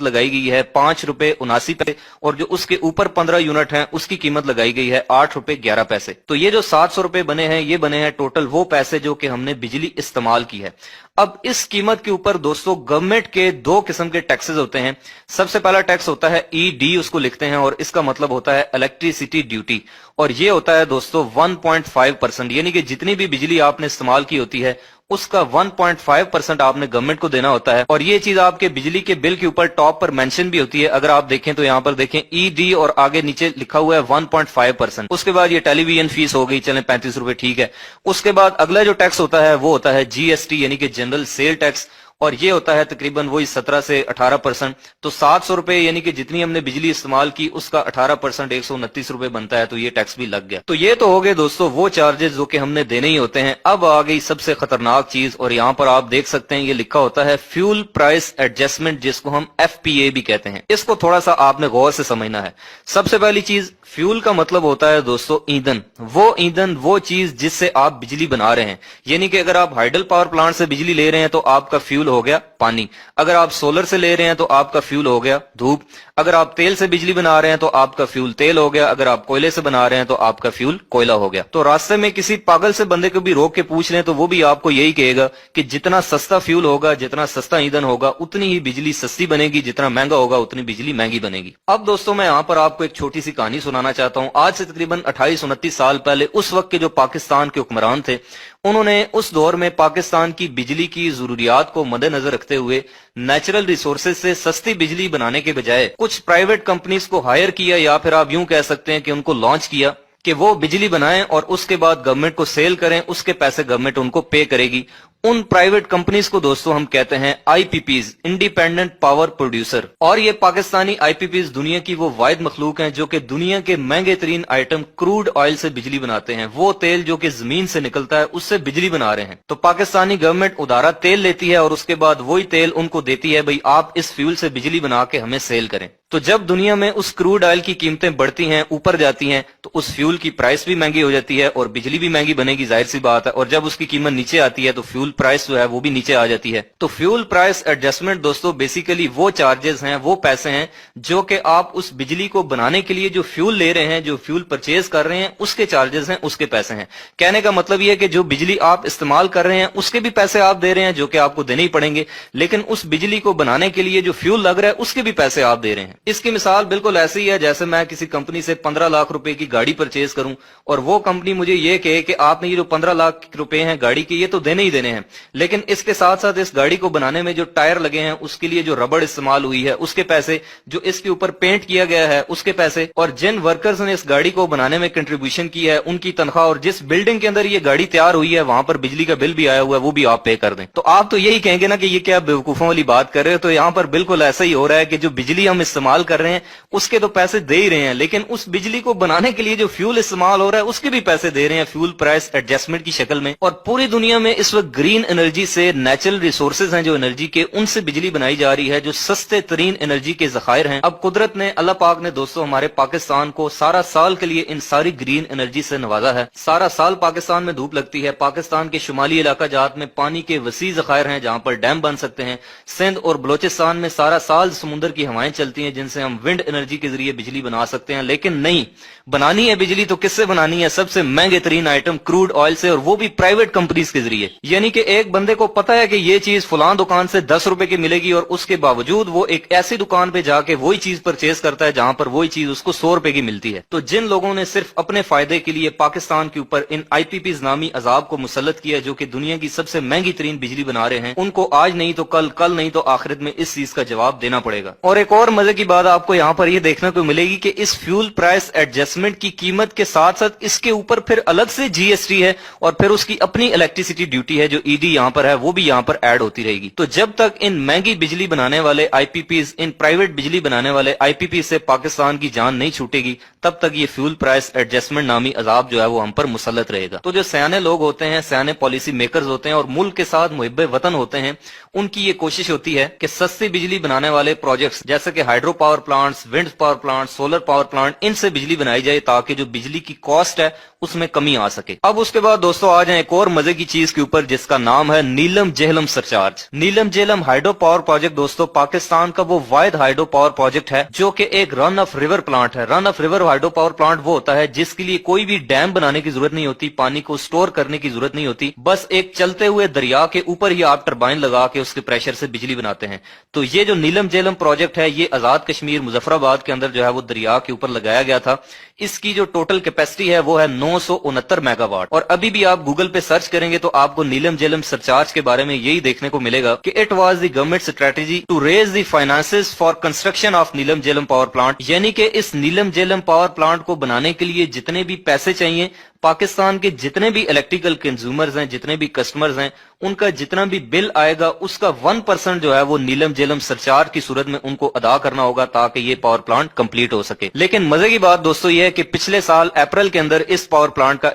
लगाई गई है 5 रुपए 79 पैसे और जो उसके ऊपर 15 यूनिट हैं उसकी कीमत लगाई गई है 8 रुपए 11 पैसे। तो ये जो 700 रुपए बने हैं ये बने हैं टोटल वो पैसे जो कि हमने बिजली इस्तेमाल की है। अब इस कीमत के ऊपर दोस्तों गवर्नमेंट के दो किस्म के टैक्सेस होते हैं। सबसे पहला टैक्स होता है ईडी, उसको लिखते हैं और इसका मतलब होता है इलेक्ट्रिसिटी ड्यूटी, और ये होता है दोस्तों 1.5%, यानी कि जितनी भी बिजली आपने इस्तेमाल की होती है उसका 1.5% आपने गवर्नमेंट को देना होता है। और ये चीज आपके बिजली के बिल के ऊपर टॉप पर मेंशन भी होती है। अगर आप देखें तो यहाँ पर देखें ईडी और आगे नीचे लिखा हुआ है 1.5%। उसके बाद ये टेलीविजन फीस हो गई, चलें 35 रुपए ठीक है। उसके बाद अगला जो टैक्स होता है वो होता है जीएसटी यानी कि जनरल सेल टैक्स, और ये होता है तकरीबन वही 17 से 18%। तो 700 रुपए यानी कि जितनी हमने बिजली इस्तेमाल की उसका 18% 129 रुपए बनता है, तो ये टैक्स भी लग गया। तो ये तो हो गए दोस्तों वो चार्जेस जो कि हमने देने ही होते हैं। अब आ गई सबसे खतरनाक चीज, और यहाँ पर आप देख सकते हैं ये लिखा होता है फ्यूल प्राइस एडजस्टमेंट, जिसको हम एफपीए भी कहते हैं। इसको थोड़ा सा आपने गौर से समझना है। सबसे पहली चीज, फ्यूल का मतलब होता है दोस्तों ईंधन, वो चीज जिससे आप बिजली बना रहे हैं। यानी कि अगर आप हाइडल पावर प्लांट से बिजली ले रहे हैं तो आपका फ्यूल हो गया पानी, अगर आप सोलर से ले रहे हैं तो आपका फ्यूल हो गया धूप, अगर आप तेल से बिजली बना रहे हैं तो आपका फ्यूल तेल हो गया, अगर आप कोयले से बना रहे हैं तो आपका फ्यूल कोयला हो गया। तो रास्ते में किसी पागल से बंदे को भी रोक के पूछ लें तो वो भी आपको यही कहेगा कि जितना सस्ता फ्यूल होगा, जितना सस्ता ईंधन होगा उतनी ही बिजली सस्ती बनेगी, जितना महंगा होगा उतनी बिजली महंगी बनेगी। अब दोस्तों मैं यहाँ पर आपको एक छोटी सी कहानी सुनाना चाहता हूँ। आज से तकरीबन 28-29 साल पहले उस वक्त के जो पाकिस्तान के हुक्मरान थे उन्होंने उस दौर में पाकिस्तान की बिजली की जरूरियात को मद्देनजर रखते हुए नेचुरल रिसोर्सेज से सस्ती बिजली बनाने के बजाय कुछ प्राइवेट कंपनीज को हायर किया, या फिर आप यूं कह सकते हैं कि उनको लॉन्च किया कि वो बिजली बनाएं और उसके बाद गवर्नमेंट को सेल करें, उसके पैसे गवर्नमेंट उनको पे करेगी। उन प्राइवेट कंपनीज को दोस्तों हम कहते हैं आईपीपीज, इंडिपेंडेंट पावर प्रोड्यूसर। और ये पाकिस्तानी आईपीपीज दुनिया की वो वाहिद मखलूक हैं जो कि दुनिया के महंगे तरीन आइटम क्रूड ऑयल से बिजली बनाते हैं। वो तेल जो कि जमीन से निकलता है उससे बिजली बना रहे हैं। तो पाकिस्तानी गवर्नमेंट उधारा तेल लेती है और उसके बाद वही तेल उनको देती है, भाई आप इस फ्यूल से बिजली बना के हमें सेल करें। तो जब दुनिया में उस क्रूड ऑयल की कीमतें बढ़ती हैं, ऊपर जाती हैं, तो उस फ्यूल की प्राइस भी महंगी हो जाती है और बिजली भी महंगी बनेगी, जाहिर सी बात है। और जब उसकी कीमत नीचे आती है तो फ्यूल प्राइस जो है वो भी नीचे आ जाती है। तो फ्यूल प्राइस एडजस्टमेंट दोस्तों बेसिकली वो चार्जेस हैं, वो पैसे हैं जो कि आप उस बिजली को बनाने के लिए जो फ्यूल ले रहे हैं, जो फ्यूल परचेज कर रहे हैं, उसके चार्जेस हैं, उसके पैसे हैं। कहने का मतलब ये है कि जो बिजली आप इस्तेमाल कर रहे हैं उसके भी पैसे आप दे रहे हैं जो कि आपको देने ही पड़ेंगे, लेकिन उस बिजली को बनाने के लिए जो फ्यूल लग रहा है उसके भी पैसे आप दे रहे हैं। इसकी मिसाल बिल्कुल ऐसी है जैसे मैं किसी कंपनी से 15 लाख रुपए की गाड़ी परचेज करूं और वो कंपनी मुझे ये कहे कि आपने ये जो 15 लाख रुपए हैं गाड़ी के, ये तो देने ही देने हैं, लेकिन इसके साथ साथ इस गाड़ी को बनाने में जो टायर लगे हैं उसके लिए जो रबड़ इस्तेमाल हुई है उसके पैसे, जो इसके ऊपर पेंट किया गया है उसके पैसे, और जिन वर्कर्स ने इस गाड़ी को बनाने में कंट्रीब्यूशन किया है उनकी तनख्वाह, और जिस बिल्डिंग के अंदर ये गाड़ी तैयार हुई है वहां पर बिजली का बिल भी आया हुआ है वो भी आप पे कर दें। तो आप तो यही कहेंगे ना कि ये क्या बेवकूफों वाली बात कर रहे हो। तो यहाँ पर बिल्कुल ऐसा ही हो रहा है कि जो बिजली हम इस्तेमाल कर रहे हैं उसके तो पैसे दे ही रहे हैं, लेकिन उस बिजली को बनाने के लिए जो फ्यूल इस्तेमाल हो रहा है उसके भी पैसे दे रहे हैं फ्यूल प्राइस एडजस्टमेंट की शक्ल में। और पूरी दुनिया में इस वक्त ग्रीन एनर्जी से, नेचुरल रिसोर्सेज हैं जो एनर्जी के, उनसे बिजली बनाई जा रही है जो सस्ते तरीन एनर्जी के जखायर हैं। अब कुदरत ने, अल्लाह पाक ने दोस्तों हमारे पाकिस्तान को सारा साल के लिए इन सारी ग्रीन एनर्जी से नवाजा है। सारा साल पाकिस्तान में धूप लगती है। पाकिस्तान के शुमाली इलाका जात में पानी के वसी जखायर हैं जहां पर डैम बन सकते हैं। सिंध और बलोचिस्तान में सारा साल समुद्र की हवाएं चलती हैं जिनसे हम विंड एनर्जी के जरिए बिजली बना सकते हैं। लेकिन नहीं, बनानी है बिजली तो किससे बनानी है? सबसे महंगे तरीन आइटम क्रूड ऑयल से, और वो भी प्राइवेट कंपनीज के जरिए। यानी कि एक बंदे को पता है कि ये चीज फलां दुकान से 10 रुपए की मिलेगी और उसके बावजूद वो एक ऐसी दुकान पे जाके वही चीज परचेज करता है जहां पर वही चीज उसको 100 रुपए की मिलती है। तो जिन लोगों ने सिर्फ अपने फायदे के लिए पाकिस्तान के ऊपर इन आईपीपीज नामी अजाब को मुसल्लत किया जो कि दुनिया की सबसे महंगी तरीन बिजली बना रहे हैं, उनको आज नहीं तो कल, कल नहीं तो आखिरत में इस चीज का जवाब देना पड़ेगा। और एक और मजे की बात आपको यहाँ पर यह देखने को मिलेगी कि इस फ्यूल प्राइस एडजस्टमेंट की कीमत के साथ साथ इसके ऊपर फिर अलग से जीएसटी है और फिर उसकी अपनी इलेक्ट्रिसिटी ड्यूटी है जो ईडी यहाँ पर है वो भी यहाँ पर ऐड होती रहेगी। तो जब तक इन महंगी बिजली बनाने वाले आईपीपीज, इन प्राइवेट बिजली बनाने वाले आईपीपी से पाकिस्तान की जान नहीं छूटेगी तब तक ये फ्यूल प्राइस एडजस्टमेंट नामी अजाब जो है वो हम पर मुसल्लत रहेगा। तो जो सयाने लोग होते हैं, सयाने पॉलिसी मेकर्स होते हैं और मुल्क के साथ मुहिब्बे वतन होते हैं, उनकी ये कोशिश होती है कि सस्ती बिजली बनाने वाले प्रोजेक्ट्स जैसे कि hydro power plants, wind power plant, solar power plant, इनसे बिजली बनाई जाए ताकि जो बिजली की कॉस्ट है उसमें कमी आ सके। अब उसके बाद दोस्तों आ जाए एक और मजे की चीज के ऊपर जिसका नाम है नीलम जेहलम सरचार्ज। नीलम जेहलम हाइड्रो पावर प्रोजेक्ट दोस्तों पाकिस्तान का वो वाहिद हाइड्रो पावर प्रोजेक्ट है जो कि एक रन ऑफ रिवर प्लांट है। Run of river hydro power plant वो होता है जिसके लिए कोई भी डैम बनाने की जरूरत नहीं होती, पानी को स्टोर करने की जरूरत नहीं होती, बस एक चलते हुए दरिया के ऊपर ही आप टरबाइन लगा के उसके प्रेशर से बिजली बनाते हैं। तो ये जो नीलम जेहलम प्रोजेक्ट है ये आजाद कश्मीर मुजफ्फराबाद के अंदर जो है वो दरिया के ऊपर लगाया गया था। इसकी जो टोटल कैपेसिटी है वो है 969 मेगावाट। और अभी भी आप गूगल पे सर्च करेंगे तो आपको नीलम जेहलम सरचार्ज के बारे में यही देखने को मिलेगा कि it was the government strategy to raise the finances for construction of Neelum Jhelum power plant, यानी कि इस नीलम जेहलम पावर प्लांट को बनाने के लिए जितने भी पैसे चाहिए, पाकिस्तान के जितने भी इलेक्ट्रिकल कंज्यूमर्स हैं, जितने भी कस्टमर्स हैं, उनका जितना भी बिल आएगा उसका 1% जो है वो नीलम जेहलम सरचार्ज की सूरत में उनको अदा करना होगा ताकि ये पावर प्लांट कंप्लीट हो सके। लेकिन मजे की बात दोस्तों ये है कि पिछले साल अप्रैल के अंदर इस पावर प्लांट का